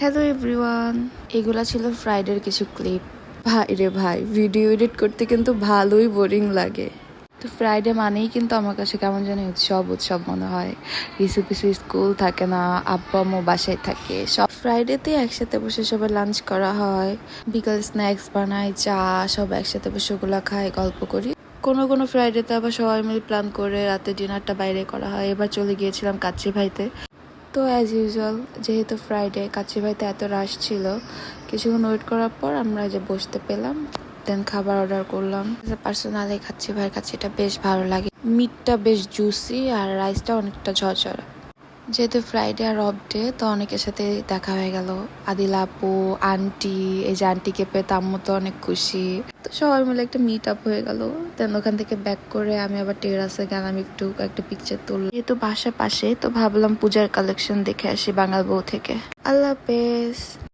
Hello everyone, এগুলা ছিল ফ্রাইডের কিছু ক্লিপ। ভাই রে ভাই, ভিডিও এডিট করতে কিন্তু ভালোই বোরিং লাগে। তো ফ্রাইডে মানেই কিন্তু আমার কাছে কেমন জানি উৎসব উৎসব মনে হয়। কিছু কিছু স্কুল থাকে না, আব্বা আম্মু বাসায় থাকে, সব ফ্রাইডেতে একসাথে বসে সবাই লাঞ্চ করা হয়, বিকাল স্ন্যাক্স বানাই, চা, সব একসাথে বসে ওগুলা খাই, গল্প করি। কোনো কোনো ফ্রাইডেতে আবার সবাই মিলে প্ল্যান করে রাতে ডিনারটা বাইরে করা হয়। এবার চলে গিয়েছিলাম কাচ্চি ভাইতে। তো অ্যাজ ইউজুয়াল, যেহেতু ফ্রাইডে কাচ্চি ভাইতে এত রাশ ছিল, কিছুক্ষণ ওয়েট করার পর আমরা যে বসতে পেলাম, দেন খাবার অর্ডার করলাম। পার্সোনালি কাচ্চি ভাইয়ের কাচ্চিটা বেশ ভালো লাগে, মিটটা বেশ জুসি আর রাইসটা অনেকটা ঝরঝরা। যেহেতু ফ্রাইডে আর অফ ডে, তো অনেকের সাথে দেখা হয়ে গেল। আদিল আপু, আন্টি, এই যে আন্টিকে পেয়ে আম্মু তো অনেক খুশি। তো সবাই মিলে একটা মিট আপ হয়ে গেল। দেন ওখান থেকে ব্যাক করে আমি আবার টেরাসে গেলাম, একটু একটা পিকচার তুললাম। যেহেতু বাসার পাশে, তো ভাবলাম পূজার কালেকশন দেখে আসি বাঙাল বউ থেকে। আল্লাহ হাফেজ।